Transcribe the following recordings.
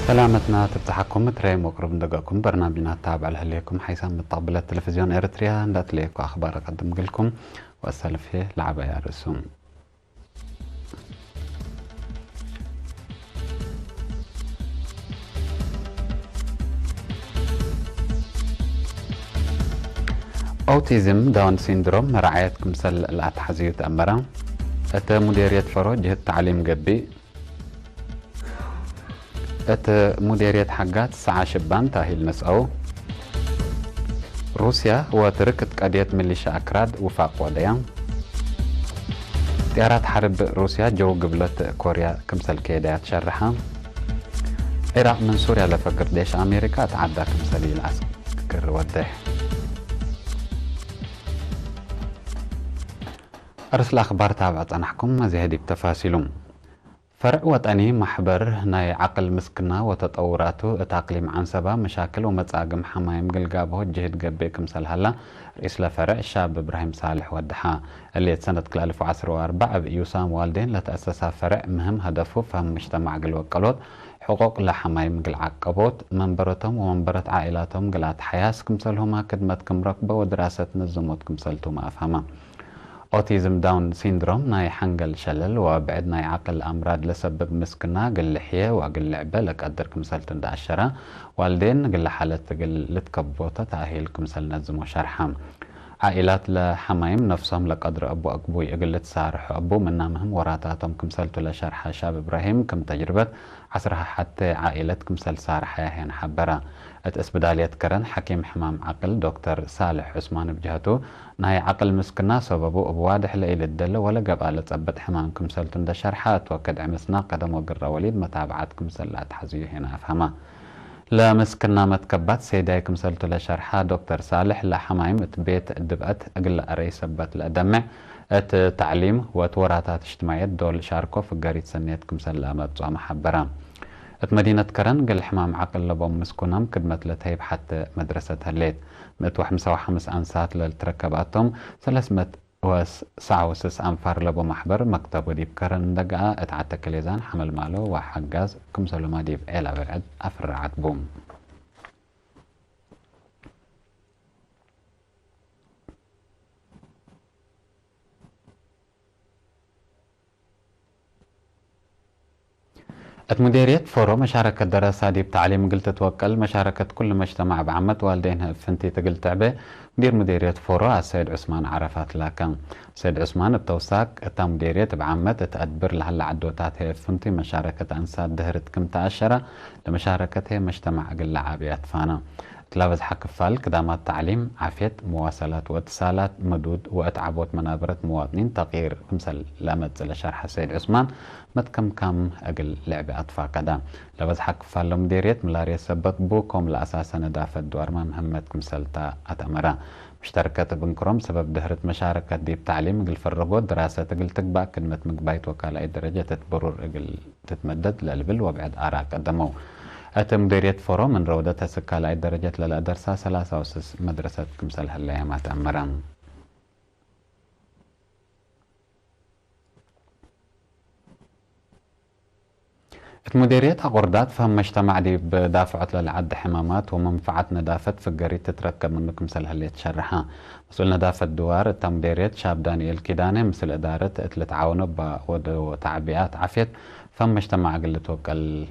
سلامتنا تبتحكم تري مقرب دقاكم برنامجنا تابع لهليكم حيث متقبل التلفزيون إريتريا ندات ليكو أخبار أقدم لكم وأسألف فيه لعبة يا رسوم. أوتيزم داون سيندروم رعايتكم سل الأتحزيو تأمرا أت مديرية فرو جهة تعليم قبي أت مديرية حقات ساعة شبان تاهيل نسأو روسيا وتركت قضية ميليشيا أكراد وفاق وديان طيارات حرب روسيا جو قبلت كوريا كمسل كيدات شرحة العراق من سوريا لفقر ديش أمريكا تعدى كمسلي العسكر ودح أرسل أخبار تابعت أنحكم زهدي بتفاصيلهم فرع وطني محبر ناي عقل مسكنا وتطوراته تاقليم عن سبا مشاكل ومتاقم حمايم قلقابه جهد قبي كمسل هلا رئيس لفرع الشاب إبراهيم صالح ودحا اللي سنة 2014 بيوسام والدين لتأسس فرع مهم هدفه فهم مجتمع قل وقلوت حقوق لحمايم قل عقبوت منبرتهم ومنبرت عائلاتهم قلات حياس كمسلهما كدمتكم ركبة ودراسة نزموت كمسلتهم أفهمه أوتيزم داون سيندروم ناي حنقل شلل وبعد ناي عقل أمراض لسبب مسكنا قل لحية وقل لعبة لقدر كمسلتن دا عشرة والدين قل حالة قل لتكبوتا تأهيل كمسل نزمو شرحام عائلات لحمايم نفسهم لقدر أبو أقبوي قلت سارح أبو من نامهم وراتاتهم كمسلتو لشرح شاب إبراهيم كم تجربة عصرها حتى عائلة كمسل سارح ياهين حبرا اسبدالية كرن حكيم حمام عقل دكتور صالح عثمان بجهته ناي عقل مسكنا سببو أبوادح لإلى الدلة ولا قبالة تثبت حمام كمسلتن دا شرحات وكد عمسنا قدم وقر وليد متابعات كمسلات حزيو هنا أفهمه لا مسكنا متكبات سيداي كمسلتو لشرحة دكتور صالح لا حمايم بيت دبقت أقل أري سبت لأدمع ات تعليم وتوراتات اجتماعيات دول شاركو في قريت سنيت كمسل لأمبتو محبران ات مدينة كرن قل حمام عقل لبوم مسكونام كدمت لتهيب حتى مدرسة هليت مت وحمسة وحمس أنسات للتركباتهم 300 وسعة وسس أنفار لبو محبر مكتب وديب كرن دقاء اتعتا كليزان حمل مالو وحقاز كمسلو ما ديب إلا بعد أفرعت بوم مديرية فورو مشاركة دراسة دي بتعليم قلت توكل مشاركة كل مجتمع بعمت والدينها فنتي تقل تعبه مديرية فورو السيد عثمان عرفات لكن سيد عثمان بتوساك تا مديرية بعمت تأدبر لهلا عدوتات هي فنتي مشاركة أنساد دهرت كم تأشرة لمشاركة هي مجتمع قل عابيات فانا تلابز حق فال قدامات تعليم عافية مواصلات واتصالات مدود واتعبوت منابرة مواطنين تغيير مثل لامد لشرح السيد عثمان متكم كم أقل لعبة أطفال قدام لابز حق فال مديرية ملاريا سبت بوكم لأساسا ندافة دوار ما مهمتكم سلطة أتأمرا مشتركة بنكرم سبب دهرت مشاركة دي بتعليم قل فرقود دراسة قل تقبع كلمة مقبايت وكالة أي درجة تتبرر قل تتمدد للبل وبعد آراء قدموا أتى مديرية فورو من رودتها سكالة درجة للأدرسة 3 وسس مدرسة كمسل هالأيامات أمران مديرية قردات فهم مجتمع دي بدافعة للعد حمامات ومنفعة ندافة في القرية تتركب من كمسل هاللي تشرحها مسؤول ندافة دوار مديرية شاب دانيال كيداني مثل إدارة تعاونوا وتعبئات عفيت فهم مجتمع قل توكل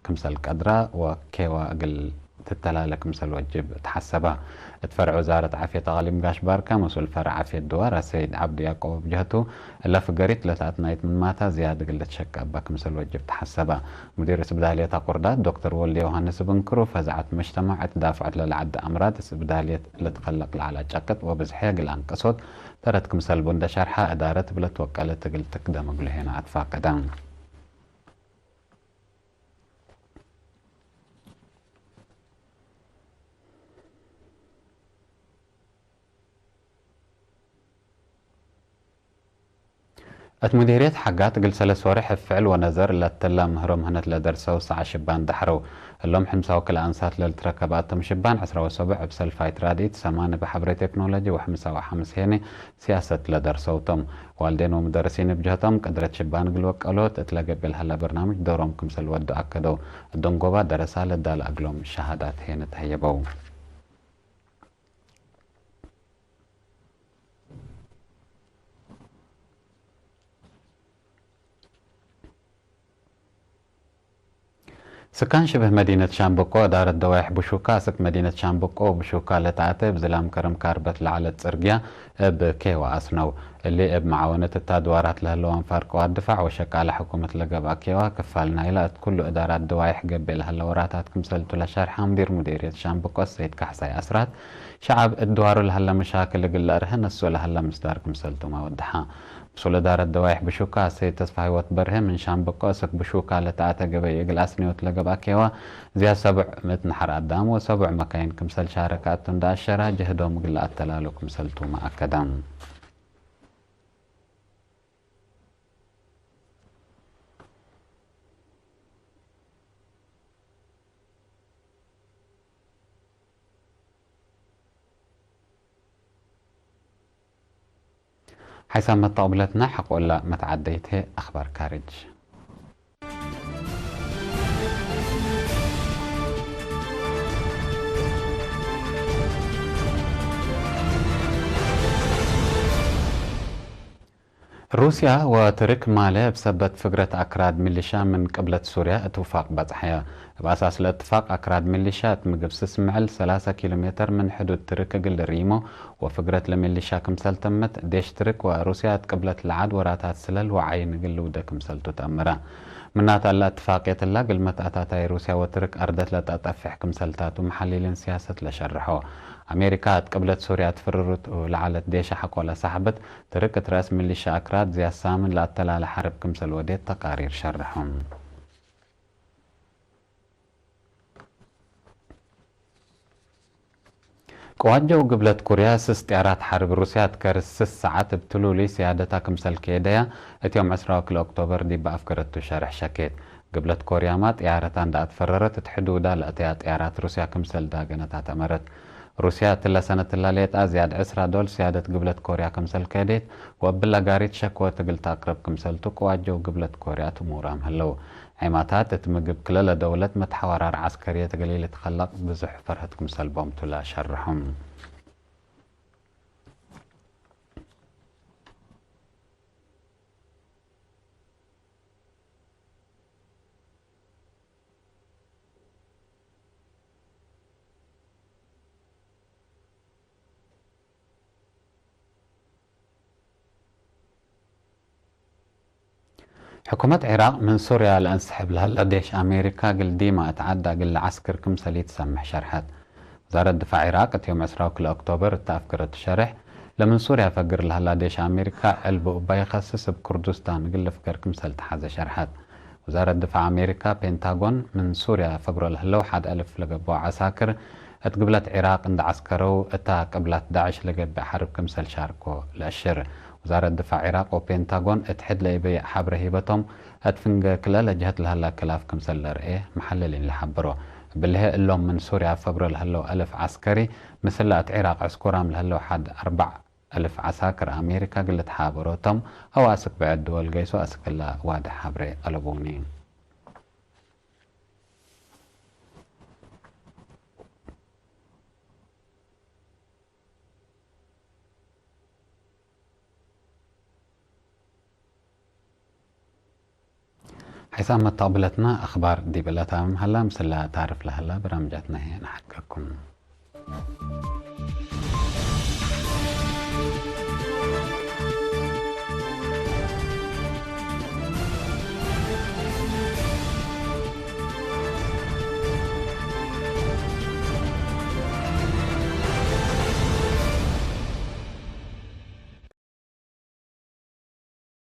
كمسل قدرة وكيوا قل تتلالك مثل وجب تحسبها تفرع وزارة عافية غالي مقاش باركة مسؤول فرع عافية دوار السيد عبد يعقوب بجهته إلا في قريت لتات نايت من ماتا زيادة قلت شك أباك مثل وجب تحسبها مدير اسبدالية قردات دكتور ولي يوهانس بنكرو فزعت مجتمع تدافعت للعد أمراض اسبدالية لتقلق على شكت وبزحيق الأنقصود ترت كمسل بند شرحة إدارة بلت وكالة قلت تقدم قل هنا أتفاق قدام مديرية حقات قل سلس ورح فعل ونظر لتلا مهرم هنت لدرسو ساعة شبان دحرو اللهم حمساو كل أنسات للتركبات تم شبان عسرة وسبع بسل فايت راديت سمان بحبر تكنولوجي وحمسة وحمس هيني سياسة لدرسو تم والدين ومدرسين بجهتهم قدرت شبان قل وكالوت اتلاقى بالهلا برنامج دورهم كمسل ودو أكدو الدنقوبة درسا لدال أقلوم الشهادات هيني تهيبو. سكان شبه مدينة شامبوكو دار الدوايح بشوكا سك مدينة شامبوكو بشوكا لتعاتي بزلام كرم كاربت لعلى تسرقيا بكيوا أسنو اللي بمعاونة التادوارات لهلوان فاركو الدفاع وشك على حكومة لقبا كيوا كفالنا إلى كل إدارات دوايح قبل هالوراتات كمسلتو لشارحة مديرية شامبوكو السيد كحساي أسرات شعب الدوار لهلا مشاكل قل أرهن السؤال هلا مصدار كمسلتو ما ودحا بسول دار الدوايح بشوكا سي تصفحي وتبرهم من شامبوكو سك بشوكا لتعاتا قبي يقل أسني وتلقبا كيوا زي 7 متنحر قدام و7 مكاين كمسل شاركات تنداشرة جهدهم قل أتلالو كمسلتو ما أكدام. حيث ما طاولتنا حق ولا ما تعديته أخبار كارج. روسيا وترك مالي بسبب فكرة أكراد ميليشيا من قبلة سوريا اتفاق بطحية بأساس الاتفاق أكراد ميليشيا تمقبسس معل 3 كيلومتر من حدود ترك قل ريمو وفكرة الميليشيا كمسل تمت ديش ترك وروسيا تقبلت العاد وراتات سلل وعين قل ودا كمسل تتأمرا منات الاتفاقية الله قل متأتاتي روسيا وترك أردت لتأتفح كمسلتات ومحللين سياسة لشرحو أمريكا قبلت سوريا تفررت لعلت ديشة حق ولا سحبت تركت رأس ميليشيا أكراد زي السامن لا تلا لحرب كمسل وديت تقارير شرحهم. قواجو قبلت كوريا استعارات حرب روسيا تكرس 6 ساعات بتلولي سيادتها كمسل كيديا اتيوم 10 أكتوبر دي بأفكرت شرح شكيت قبلت كوريا مات إعارتان دا تفررت تحدودا لأتيات إعارات روسيا كمسل دا قنتا تمرت روسيا تلا سنة تلا ليت أزياد 10 دول سيادة قبلت كوريا كمسل كيديت وبلا قاريت شكوى تقلت أقرب كمسل تقواجو قبلت كوريا تمورام هلو عماتات تمقب كلال دولة متحورار عسكرية قليلة تخلق بزح فرهت كمسل بومتلا شرحهم. حكومة العراق من سوريا لانسحب لها لديش أمريكا قل ديما اتعدى قل عسكر كمسلي تسمح شرحت وزارة الدفاع العراق يوم 10 أكتوبر تأفكرت شرح لمن سوريا فقر لها لديش أمريكا قلبو بيخصص بكردستان قل فكر كمسل تحاز شرحت وزارة الدفاع أمريكا بنتاغون من سوريا فقروا لها لو 1000 لقبو عساكر اتقبلت عراق عند عسكرو اتا قبلت داعش لقب حرب كمسل شاركو لأشر وزارة الدفاع العراق وبنتاغون اتحد ليبيع حبر هيبتهم اتفنق كلال جهة لهلا كلاف كمسل رئيه محللين لحبرو بالله اللهم من سوريا فقروا لهلو 1000 عسكري مثل العراق عسكرام لهلو حد 4000 عساكر أمريكا قلت حابروتهم أو أسك بعد دول قيسو أسك الله واضح حبري ألبونين. حيثما طابلتنا أخبار دي بلاتها هلا مسلا تعرف لهلا برامجاتنا هي نحكيكم.